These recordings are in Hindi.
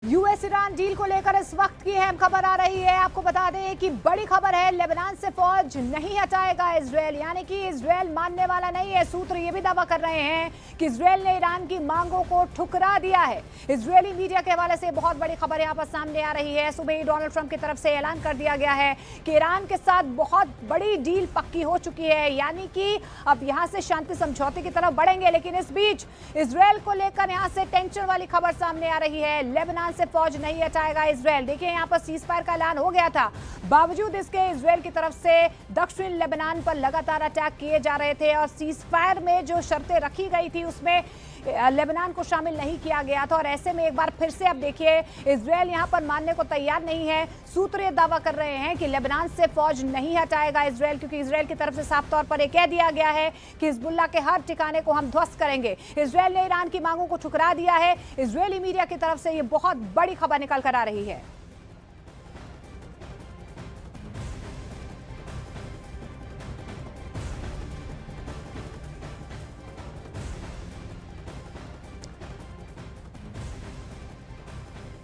यूएस ईरान डील को लेकर इस वक्त की अहम खबर आ रही है। आपको बता दें कि बड़ी खबर है, लेबनान से फौज नहीं हटाएगा इजरायल, यानी कि इजरायल मानने वाला नहीं है। सूत्र ये भी दावा कर रहे हैं कि इजरायल ने ईरान की मांगों को ठुकरा दिया है। इजरायली मीडिया के हवाले से बहुत बड़ी खबर यहाँ पर सामने आ रही है। सुबह ही डोनाल्ड ट्रंप की तरफ से ऐलान कर दिया गया है कि ईरान के साथ बहुत बड़ी डील पक्की हो चुकी है, यानी कि अब यहाँ से शांति समझौते की तरफ बढ़ेंगे। लेकिन इस बीच इजरायल को लेकर यहाँ से टेंशन वाली खबर सामने आ रही है। लेबनान से फौज नहीं हटाएगा इजरायल। देखिए, यहाँ पर सीज फायर का ऐलान हो गया था, बावजूद इसके इजरायल की तरफ से दक्षिण लेबनान पर लगातार अटैक किए जा रहे थे और सीज फायर में जो शर्तें रखी गई थी उसमें लेबनान को शामिल नहीं किया गया था। और ऐसे में एक बार फिर से अब देखिए, इजरायल यहां पर मानने को तैयार नहीं है। सूत्र ये दावा कर रहे हैं कि लेबनान से फौज नहीं हटाएगा इजरायल, क्योंकि इजरायल की तरफ से साफ तौर पर यह कह दिया गया है कि हिजबुल्लाह के हर ठिकाने को हम ध्वस्त करेंगे। इजरायल ने ईरान की मांगों को ठुकरा दिया है। इजरायली मीडिया की तरफ से ये बहुत बड़ी खबर निकल कर आ रही है।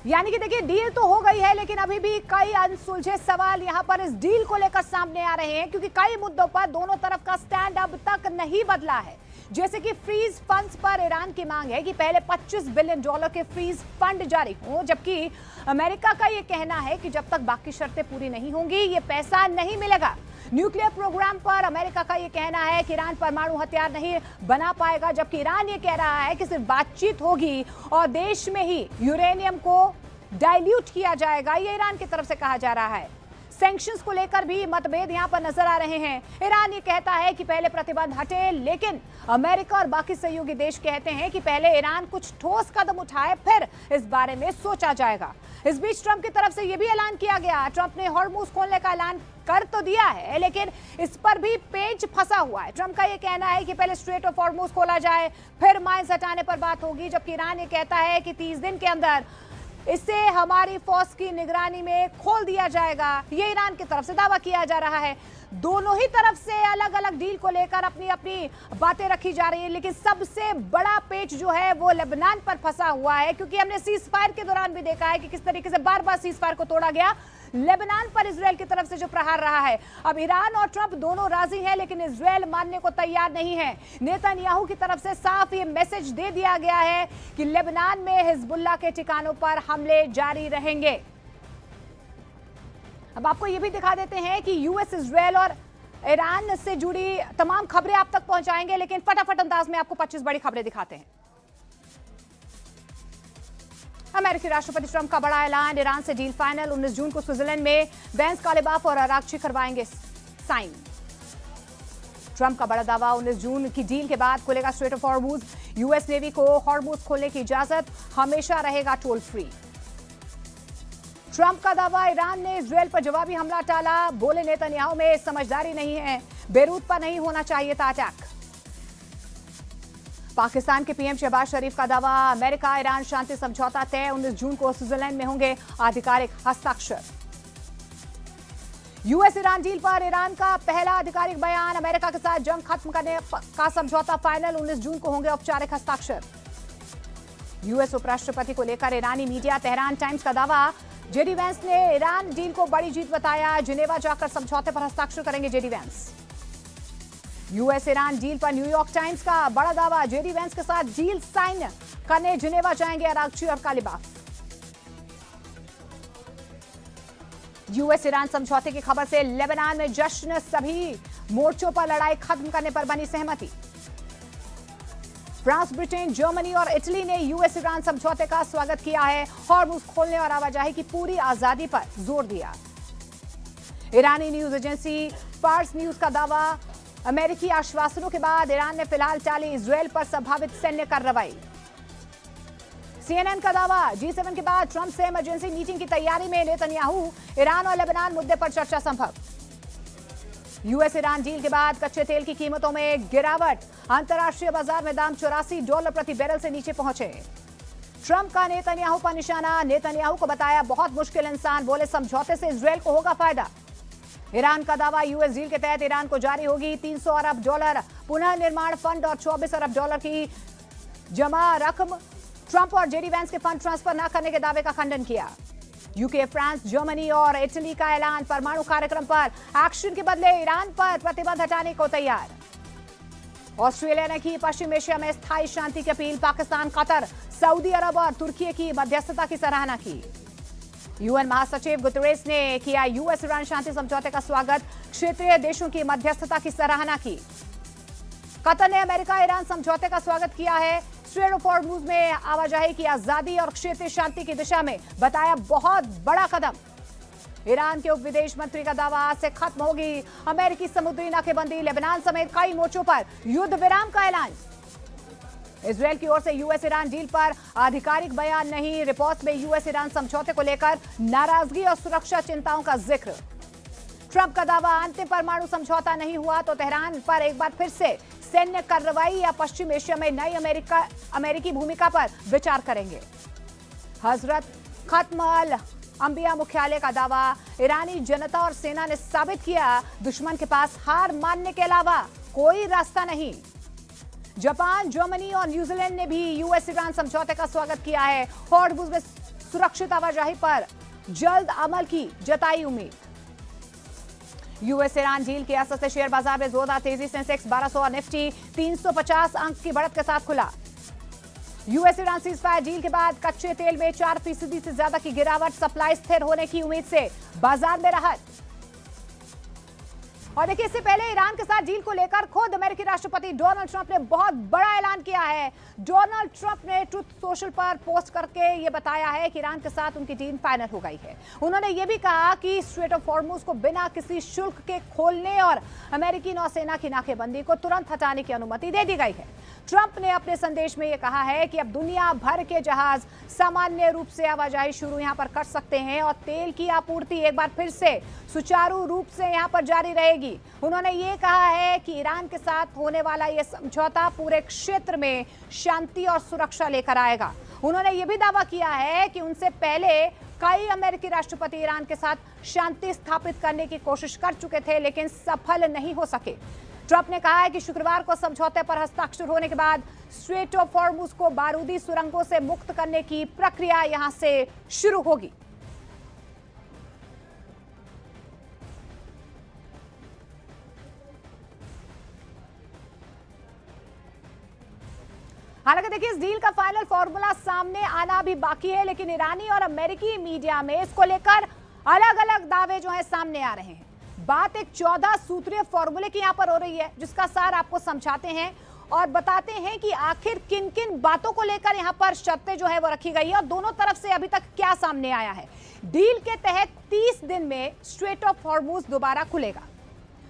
यानी कि देखिए, डील तो हो गई है, लेकिन अभी भी कई अनसुलझे सवाल यहां पर इस डील को लेकर सामने आ रहे हैं, क्योंकि कई मुद्दों पर दोनों तरफ का स्टैंड अब तक नहीं बदला है। जैसे कि फ्रीज फंड्स पर ईरान की मांग है कि पहले $25 बिलियन के फ्रीज फंड जारी हो, जबकि अमेरिका का यह कहना है कि जब तक बाकी शर्तें पूरी नहीं होंगी ये पैसा नहीं मिलेगा। न्यूक्लियर प्रोग्राम पर अमेरिका का यह कहना है कि ईरान परमाणु हथियार नहीं बना पाएगा, जबकि ईरान ये कह रहा है कि सिर्फ बातचीत होगी और देश में ही यूरेनियम को डाइल्यूट किया जाएगा। ये ईरान की तरफ से कहा जा रहा है। सैंक्शंस को लेकर भी मतभेद यहां पर नजर आ रहे हैं। ईरान ये कहता है कि पहले प्रतिबंध हटे, लेकिन अमेरिका और बाकी सहयोगी देश कहते हैं कि पहले ईरान कुछ ठोस कदम उठाए, फिर इस बारे में सोचा जाएगा। इस बीच ट्रंप की तरफ से यह भी ऐलान किया गया। ट्रंप ने हॉर्मुज खोलने का ऐलान कर तो दिया है, लेकिन इस पर भी पेच फंसा हुआ है। ट्रंप का यह कहना है कि पहले स्ट्रेट ऑफ हॉर्मुज खोला जाए, फिर माइंस हटाने पर बात होगी, जबकि ईरान ये कहता है कि 30 दिन के अंदर इसे हमारी फौज की निगरानी में खोल दिया जाएगा। ये ईरान की तरफ से दावा किया जा रहा है। दोनों ही तरफ से अलग अलग डील को लेकर अपनी अपनी बातें रखी जा रही है, लेकिन सबसे बड़ा पेच जो है वो लेबनान पर फंसा हुआ है, क्योंकि हमने सीज फायर के दौरान भी देखा है कि किस तरीके से बार बार सीज फायर को तोड़ा गया। लेबनान पर इजरायल की तरफ से जो प्रहार रहा है, अब ईरान और ट्रंप दोनों राजी हैं, लेकिन इजरायल मानने को तैयार नहीं है। नेतन्याहू की तरफ से साफ ये मैसेज दे दिया गया है कि लेबनान में हिजबुल्लाह के ठिकानों पर हमले जारी रहेंगे। अब आपको ये भी दिखा देते हैं कि यूएस, इजरायल और ईरान से जुड़ी तमाम खबरें आप तक पहुंचाएंगे, लेकिन फटाफट अंदाज में आपको 25 बड़ी खबरें दिखाते हैं। अमेरिकी राष्ट्रपति ट्रंप का बड़ा ऐलान, ईरान से डील फाइनल। 19 जून को स्विट्जरलैंड में बेंस कालिबाफ और अरागची करवाएंगे साइन। ट्रंप का बड़ा दावा, 19 जून की डील के बाद खुलेगा straight of Hormuz. US navy को हॉर्मुज खोलने की इजाजत, हमेशा रहेगा टोल फ्री। ट्रंप का दावा, ईरान ने इजरायल पर जवाबी हमला टाला, बोले नेतन्याहू में समझदारी नहीं है, बेरूत पर नहीं होना चाहिए था अटैक। पाकिस्तान के पीएम शहबाज शरीफ का दावा, अमेरिका ईरान शांति समझौता तय, 19 जून को स्विट्जरलैंड में होंगे आधिकारिक हस्ताक्षर। यूएस ईरान डील पर ईरान का पहला आधिकारिक बयान, अमेरिका के साथ जंग खत्म करने का समझौता फाइनल, 19 जून को होंगे औपचारिक हस्ताक्षर। यूएस उपराष्ट्रपति को लेकर ईरानी मीडिया, तेहरान टाइम्स का दावा, जेडी वैंस ने ईरान डील को बड़ी जीत बताया, जिनेवा जाकर समझौते पर हस्ताक्षर करेंगे JD Vance. US Iran deal पर न्यूयॉर्क टाइम्स का बड़ा दावा, जेडी वैंस के साथ डील साइन करने जिनेवा जाएंगे अरागची और कालिबाफ। यूएस ईरान समझौते की खबर से लेबनान में जश्न, सभी मोर्चों पर लड़ाई खत्म करने पर बनी सहमति। फ्रांस, ब्रिटेन, जर्मनी और इटली ने यूएस ईरान समझौते का स्वागत किया है। हॉर्मुज खोलने और आवाजाही की पूरी आजादी पर जोर दिया। ईरानी न्यूज एजेंसी फार्स न्यूज का दावा, अमेरिकी आश्वासनों के बाद ईरान ने फिलहाल टाली इजरायल पर संभावित सैन्य कार्रवाई। सीएनएन का दावा, G7 के बाद ट्रंप से इमरजेंसी मीटिंग की तैयारी में नेतन्याहू, ईरान और लेबनान मुद्दे पर चर्चा संभव। यूएस ईरान डील के बाद कच्चे तेल की कीमतों में गिरावट, अंतर्राष्ट्रीय बाजार में दाम $84 प्रति बैरल से नीचे पहुंचे। ट्रंप का नेतन्याहू पर निशाना, नेतन्याहू को बताया बहुत मुश्किल इंसान, बोले समझौते से इजरायल को होगा फायदा। ईरान का दावा, यूएस डील के तहत ईरान को जारी होगी $300 अरब पुनः निर्माण फंड और $24 अरब की जमा रकम। ट्रंप और जेडी वैंस के फंड ट्रांसफर न करने के दावे का खंडन किया। यूके, फ्रांस, जर्मनी और इटली का ऐलान, परमाणु कार्यक्रम पर एक्शन के बदले ईरान पर प्रतिबंध हटाने को तैयार। ऑस्ट्रेलिया ने की पश्चिम एशिया में स्थायी शांति की अपील, पाकिस्तान, कतर, सऊदी अरब और तुर्की की मध्यस्थता की सराहना की। यूएन महासचिव गुतरेस ने किया यूएस ईरान शांति समझौते का स्वागत, क्षेत्रीय देशों की मध्यस्थता की सराहना की। कतर ने अमेरिका ईरान समझौते का स्वागत किया है, स्ट्रेट ऑफ हॉर्मुज में आवाजाही की आजादी और क्षेत्रीय शांति की दिशा में बताया बहुत बड़ा कदम। ईरान के उप विदेश मंत्री का दावा, आज से खत्म होगी अमेरिकी समुद्री नाकेबंदी, लेबनान समेत कई मोर्चों पर युद्ध विराम का ऐलान। इजरायल की ओर से यूएस ईरान डील पर आधिकारिक बयान नहीं, रिपोर्ट में यूएस ईरान समझौते को लेकर नाराजगी और सुरक्षा चिंताओं का जिक्र। ट्रंप का दावा, अंतिम परमाणु समझौता नहीं हुआ तो तेहरान पर एक बार फिर से सैन्य कार्रवाई या पश्चिम एशिया में नई अमेरिकी भूमिका पर विचार करेंगे। हजरत खत्म अल अंबिया मुख्यालय का दावा, ईरानी जनता और सेना ने साबित किया दुश्मन के पास हार मानने के अलावा कोई रास्ता नहीं। जापान, जर्मनी और न्यूजीलैंड ने भी यूएस ईरान समझौते का स्वागत किया है। हॉर्मुज में सुरक्षित आवाजाही पर जल्द अमल की जताई उम्मीद। यूएस ईरान डील के असर से शेयर बाजार में जोरदार तेजी, सेंसेक्स 1200 और निफ्टी 350 अंक की बढ़त के साथ खुला। यूएस ईरान सीजफायर डील के बाद कच्चे तेल में 4% से ज्यादा की गिरावट, सप्लाई स्थिर होने की उम्मीद से बाजार में राहत। और देखिए, इससे पहले ईरान के साथ डील को लेकर खुद अमेरिकी राष्ट्रपति डोनाल्ड ट्रंप ने बहुत बड़ा ऐलान किया है। डोनाल्ड ट्रंप ने ट्रुथ सोशल पर पोस्ट करके ये बताया है कि ईरान के साथ उनकी डील फाइनल हो गई है। उन्होंने ये भी कहा कि स्ट्रेट ऑफ हॉर्मुज को बिना किसी शुल्क के खोलने और अमेरिकी नौसेना की नाकेबंदी को तुरंत हटाने की अनुमति दे दी गई है। ट्रंप ने अपने संदेश में यह कहा है कि अब दुनिया भर के जहाज सामान्य रूप से आवाजाही शुरू यहां पर कर सकते हैं और तेल की आपूर्ति एक बार फिर से सुचारू रूप से यहां पर जारी रहेगी। उन्होंने ये कहा है कि ईरान के साथ होने वाला यह समझौता पूरे क्षेत्र में शांति और सुरक्षा लेकर आएगा। उन्होंने ये भी दावा किया है कि उनसे पहले कई अमेरिकी राष्ट्रपति ईरान के साथ शांति स्थापित करने की कोशिश कर चुके थे, लेकिन सफल नहीं हो सके। ट्रंप ने कहा है कि शुक्रवार को समझौते पर हस्ताक्षर होने के बाद स्ट्रेट ऑफ हॉर्मुज को बारूदी सुरंगों से मुक्त करने की प्रक्रिया यहां से शुरू होगी। हालांकि देखिए, इस डील का फाइनल फॉर्मूला सामने आना भी बाकी है, लेकिन ईरानी और अमेरिकी मीडिया में इसको लेकर अलग अलग दावे जो है सामने आ रहे हैं। बात एक 14 सूत्रीय फॉर्मूले की यहां पर हो रही है, जिसका सार आपको समझाते हैं और बताते हैं कि आखिर किन किन बातों को लेकर यहां पर शर्तें जो है वो रखी गई है और दोनों तरफ से अभी तक क्या सामने आया है। डील के तहत 30 दिन में स्ट्रेट ऑफ हॉर्मुज दोबारा खुलेगा।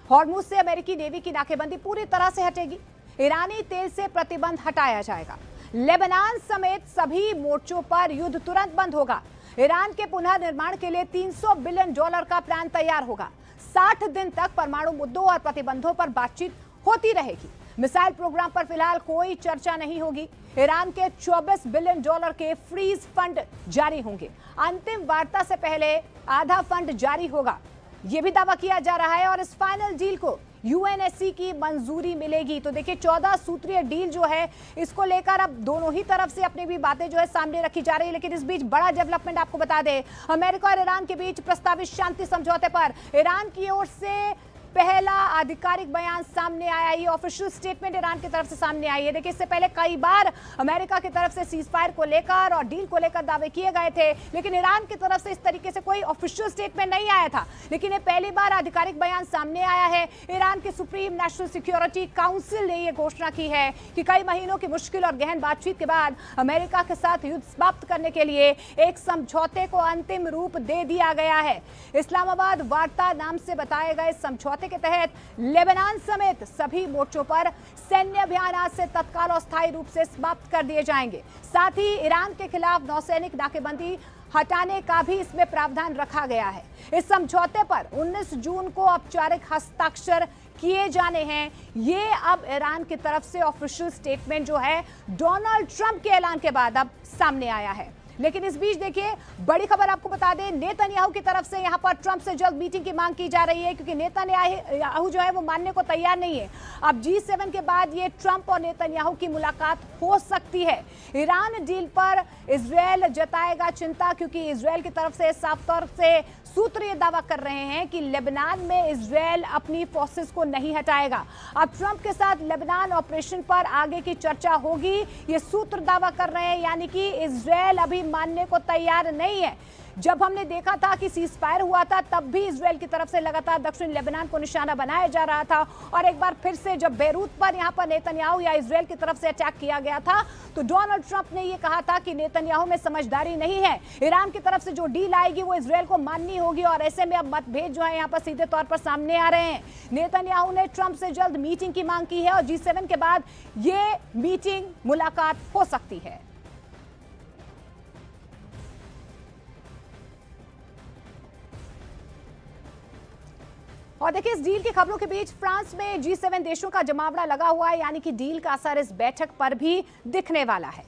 हॉर्मुज से अमेरिकी नेवी की नाकेबंदी पूरी तरह से हटेगी। ईरानी तेल से प्रतिबंध हटाया जाएगा। लेबनान समेत सभी मोर्चों पर युद्ध तुरंत बंद होगा। ईरान के पुनर्निर्माण के लिए $300 बिलियन का प्लान तैयार होगा। 60 दिन तक परमाणु मुद्दों और प्रतिबंधों पर बातचीत होती रहेगी। मिसाइल प्रोग्राम पर फिलहाल कोई चर्चा नहीं होगी। ईरान के $24 बिलियन के फ्रीज फंड जारी होंगे। अंतिम वार्ता से पहले आधा फंड जारी होगा, यह भी दावा किया जा रहा है। और इस फाइनल डील को यूएनएससी की मंजूरी मिलेगी। तो देखिए, 14 सूत्रीय डील जो है, इसको लेकर अब दोनों ही तरफ से अपनी भी बातें जो है सामने रखी जा रही है। लेकिन इस बीच बड़ा डेवलपमेंट आपको बता दें, अमेरिका और ईरान के बीच प्रस्तावित शांति समझौते पर ईरान की ओर से पहला आधिकारिक बयान सामने आया। ये ऑफिशियल स्टेटमेंट ईरान की तरफ से सामने आई है। देखिए, इससे पहले कई बार अमेरिका की तरफ से सीज फायर को लेकर और डील को लेकर दावे किए गए थे, लेकिन ईरान की तरफ से इस तरीके से कोई ऑफिशियल स्टेटमेंट नहीं आया था। लेकिन ये पहली बार आधिकारिक बयान सामने आया है। ईरान के सुप्रीम नेशनल सिक्योरिटी काउंसिल ने यह घोषणा की है कि कई महीनों की मुश्किल और गहन बातचीत के बाद अमेरिका के साथ युद्ध समाप्त करने के लिए एक समझौते को अंतिम रूप दे दिया गया है। इस्लामाबाद वार्ता नाम से बताए गए समझौते के तहत लेबनान समेत सभी मोर्चों पर सैन्य अभियान आज से तत्काल और स्थायी रूप से समाप्त कर दिए जाएंगे। साथ ही ईरान के खिलाफ नौसैनिक नाकेबंदी हटाने का भी इसमें प्रावधान रखा गया है। इस समझौते पर 19 जून को औपचारिक हस्ताक्षर किए जाने हैं। ये अब ईरान की तरफ से ऑफिशियल स्टेटमेंट जो है डोनाल्ड ट्रंप के ऐलान के बाद अब सामने आया है। लेकिन इस बीच देखिए बड़ी खबर आपको बता दें, नेतन्याहू की तरफ से यहां पर ट्रंप से जल्द मीटिंग की मांग की जा रही है, क्योंकि नेतन्याहू जो है वो मानने को तैयार नहीं है। अब G7 के बाद ये ट्रंप और नेतन्याहू की मुलाकात हो सकती है। ईरान डील पर इजरायल जताएगा चिंता, क्योंकि इजरायल की तरफ से साफ तौर से सूत्र ये दावा कर रहे हैं कि लेबनान में इजरायल अपनी फोर्सेस को नहीं हटाएगा। अब ट्रंप के साथ लेबनान ऑपरेशन पर आगे की चर्चा होगी, ये सूत्र दावा कर रहे हैं, यानी कि इजरायल अभी मानने को तैयार नहीं है। जब हमने देखा था कि सीज फायर हुआ था, तब भी इजरायल की तरफ से लगातार दक्षिण लेबनान को निशाना बनाया जा रहा था, और एक बार फिर से जब बेरूत पर यहां पर नेतन्याहू या इजरायल की तरफ से अटैक किया गया था, तो डोनाल्ड ट्रंप ने यह कहा था कि नेतन्याहू में समझदारी नहीं है, ईरान की तरफ से जो डील आएगी वो इजरायल को माननी होगी, और ऐसे में अब मतभेद जो है यहां पर सीधे तौर पर सामने आ रहे हैं। नेतन्याहू ने ट्रंप से जल्द मीटिंग की मांग की है, और G7 के बाद ये मीटिंग मुलाकात हो सकती है। और देखिए इस डील की खबरों के बीच फ्रांस में G7 देशों का जमावड़ा लगा हुआ है, यानी कि डील का असर इस बैठक पर भी दिखने वाला है।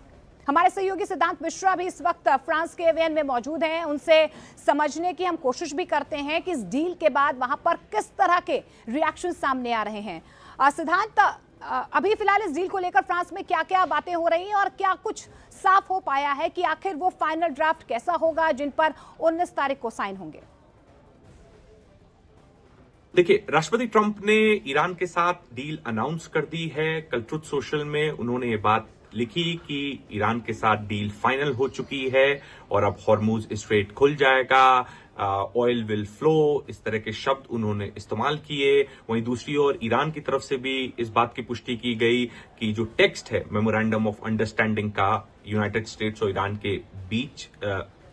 हमारे सहयोगी सिद्धांत मिश्रा भी इस वक्त फ्रांस के वियन में मौजूद हैं, उनसे समझने की हम कोशिश भी करते हैं कि इस डील के बाद वहां पर किस तरह के रिएक्शन सामने आ रहे हैं। सिद्धांत, अभी फिलहाल इस डील को लेकर फ्रांस में क्या क्या बातें हो रही हैं, और क्या कुछ साफ हो पाया है कि आखिर वो फाइनल ड्राफ्ट कैसा होगा जिन पर 19 तारीख को साइन होंगे? देखिए, राष्ट्रपति ट्रंप ने ईरान के साथ डील अनाउंस कर दी है। कल ट्रुथ सोशल में उन्होंने ये बात लिखी कि ईरान के साथ डील फाइनल हो चुकी है और अब हॉर्मुज स्ट्रेट खुल जाएगा, ऑयल विल फ्लो, इस तरह के शब्द उन्होंने इस्तेमाल किए। वहीं दूसरी ओर ईरान की तरफ से भी इस बात की पुष्टि की गई कि जो टेक्स्ट है मेमोरेंडम ऑफ अंडरस्टैंडिंग का यूनाइटेड स्टेट्स और ईरान के बीच,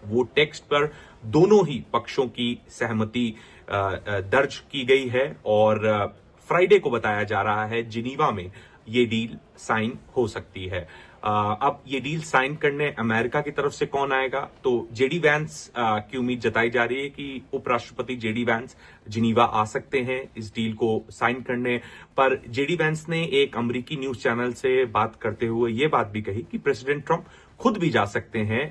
वो टेक्स्ट पर दोनों ही पक्षों की सहमति दर्ज की गई है, और फ्राइडे को बताया जा रहा है जिनीवा में ये डील साइन हो सकती है। अब ये डील साइन करने अमेरिका की तरफ से कौन आएगा, तो जेडी वैंस की उम्मीद जताई जा रही है कि उपराष्ट्रपति जेडी वैंस जिनीवा आ सकते हैं इस डील को साइन करने। पर जेडी वैंस ने एक अमेरिकी न्यूज चैनल से बात करते हुए ये बात भी कही कि प्रेसिडेंट ट्रंप खुद भी जा सकते हैं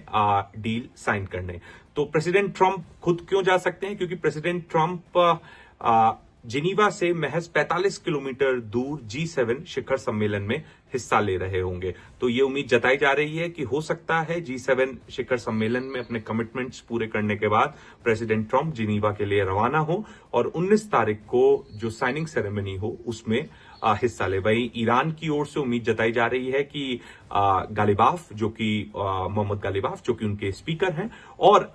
डील साइन करने। तो प्रेसिडेंट ट्रंप खुद क्यों जा सकते हैं, क्योंकि प्रेसिडेंट ट्रंप जिनीवा से महज 45 किलोमीटर दूर G7 शिखर सम्मेलन में हिस्सा ले रहे होंगे। तो ये उम्मीद जताई जा रही है कि हो सकता है G7 शिखर सम्मेलन में अपने कमिटमेंट्स पूरे करने के बाद प्रेसिडेंट ट्रंप जिनीवा के लिए रवाना हो और 19 तारीख को जो साइनिंग सेरेमनी हो उसमें हिस्सा ले। वहीं ईरान की ओर से उम्मीद जताई जा रही है कि गालिबाफ, जो कि मोहम्मद गालिबाफ, जो कि उनके स्पीकर हैं, और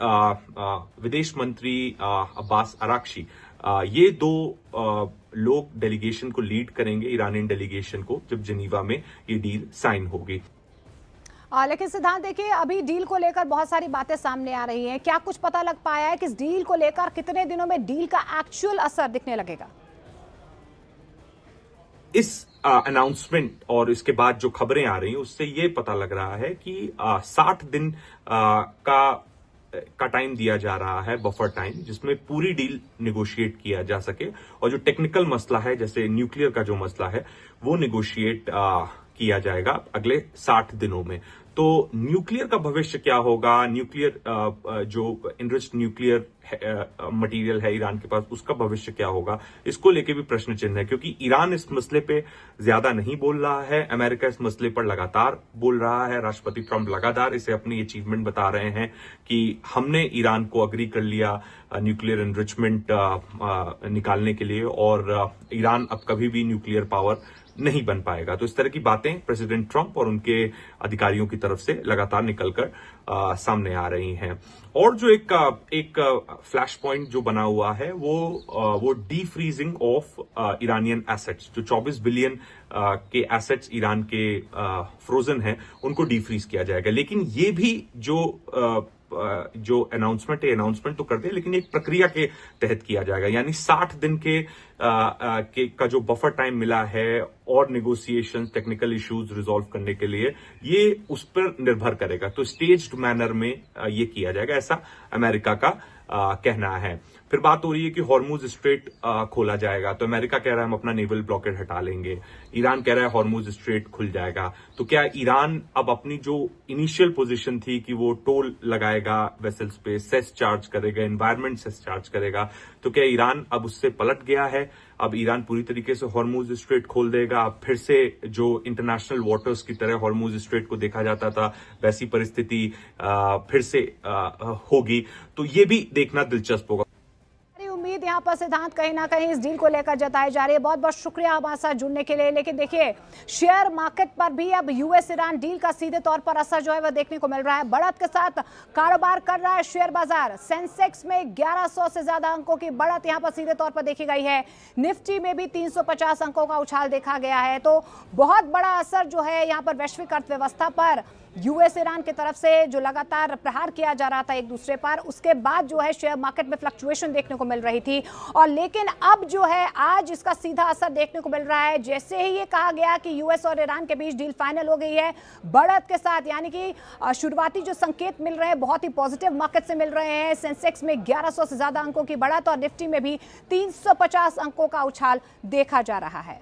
विदेश मंत्री अब्बास अराक्ची, ये दो लोग डेलीगेशन को लीड करेंगे, ईरानियन डेलीगेशन को, जब जिनीवा में ये डील साइन होगी। लेकिन सिद्धांत देखिए, अभी डील को लेकर बहुत सारी बातें सामने आ रही हैं। क्या कुछ पता लग पाया है कि इस डील को लेकर कितने दिनों में डील का एक्चुअल असर दिखने लगेगा? इस अनाउंसमेंट और इसके बाद जो खबरें आ रही हैं उससे ये पता लग रहा है कि 60 दिन का टाइम दिया जा रहा है, बफर टाइम, जिसमें पूरी डील निगोशिएट किया जा सके, और जो टेक्निकल मसला है जैसे न्यूक्लियर का जो मसला है वो निगोशिएट किया जाएगा अगले 60 दिनों में। तो न्यूक्लियर का भविष्य क्या होगा, न्यूक्लियर जो इनरिच्ड न्यूक्लियर मटेरियल है ईरान के पास, उसका भविष्य क्या होगा, इसको लेके भी प्रश्न चिन्ह है, क्योंकि ईरान इस मसले पे ज्यादा नहीं बोल रहा है, अमेरिका इस मसले पर लगातार बोल रहा है। राष्ट्रपति ट्रंप लगातार इसे अपनी अचीवमेंट बता रहे हैं कि हमने ईरान को अग्री कर लिया न्यूक्लियर एनरिचमेंट निकालने के लिए, और ईरान अब कभी भी न्यूक्लियर पावर नहीं बन पाएगा। तो इस तरह की बातें प्रेसिडेंट ट्रंप और उनके अधिकारियों की तरफ से लगातार निकलकर सामने आ रही हैं। और जो एक फ्लैश पॉइंट जो बना हुआ है वो D freezing of Iranian assets, जो 24 बिलियन के एसेट्स ईरान के फ्रोजन हैं, उनको डी फ्रीज किया जाएगा। लेकिन ये भी जो अनाउंसमेंट तो करते हैं, लेकिन एक प्रक्रिया के तहत किया जाएगा, यानी 60 दिन का जो बफर टाइम मिला है और नेगोशिएशन, टेक्निकल इश्यूज रिजॉल्व करने के लिए, ये उस पर निर्भर करेगा। तो स्टेज्ड मैनर में ये किया जाएगा, ऐसा अमेरिका का कहना है। फिर बात हो रही है कि हॉर्मुज स्ट्रेट खोला जाएगा, तो अमेरिका कह रहा है हम अपना नेवल ब्लॉकेड हटा लेंगे, ईरान कह रहा है हॉर्मुज स्ट्रेट खुल जाएगा। तो क्या ईरान अब अपनी जो इनिशियल पोजीशन थी कि वो टोल लगाएगा वेसल्स पे, सेस चार्ज करेगा, एनवायरमेंट सेस चार्ज करेगा, तो क्या ईरान अब उससे पलट गया है? अब ईरान पूरी तरीके से हॉर्मुज स्ट्रेट खोल देगा? अब फिर से जो इंटरनेशनल वाटर्स की तरह हॉर्मुज स्ट्रेट को देखा जाता था वैसी परिस्थिति फिर से होगी? तो ये भी देखना दिलचस्प होगा। उम्मीद यहाँ पर सिद्धांत कहीं ना कहीं इस डील को लेकर जताई जा रही है। बहुत बहुत शुक्रिया हमारे साथ जुड़ने के लिए। लेकिन देखिए, शेयर मार्केट पर भी अब यूएस ईरान डील का सीधे तौर पर असर जो है वह देखने को मिल रहा है। बढ़त के साथ कारोबार कर रहा है शेयर बाजार। सेंसेक्स में 1100 से ज्यादा अंकों की बढ़त यहाँ पर सीधे तौर पर देखी गई है। निफ्टी में भी 350 अंकों का उछाल देखा गया है। तो बहुत बड़ा असर जो है यहाँ पर वैश्विक अर्थव्यवस्था पर यूएस ईरान की तरफ से जो लगातार प्रहार किया जा रहा था एक दूसरे पर, उसके बाद जो है शेयर मार्केट में फ्लक्चुएशन देखने को मिल रही थी। और लेकिन अब जो है आज इसका सीधा असर देखने को मिल रहा है। जैसे ही ये कहा गया कि यूएस और ईरान के बीच डील फाइनल हो गई है, बढ़त के साथ, यानी कि शुरुआती जो संकेत मिल रहे हैं बहुत ही पॉजिटिव मार्केट से मिल रहे हैं। सेंसेक्स में 1100 से ज्यादा अंकों की बढ़त और निफ्टी में भी 350 अंकों का उछाल देखा जा रहा है।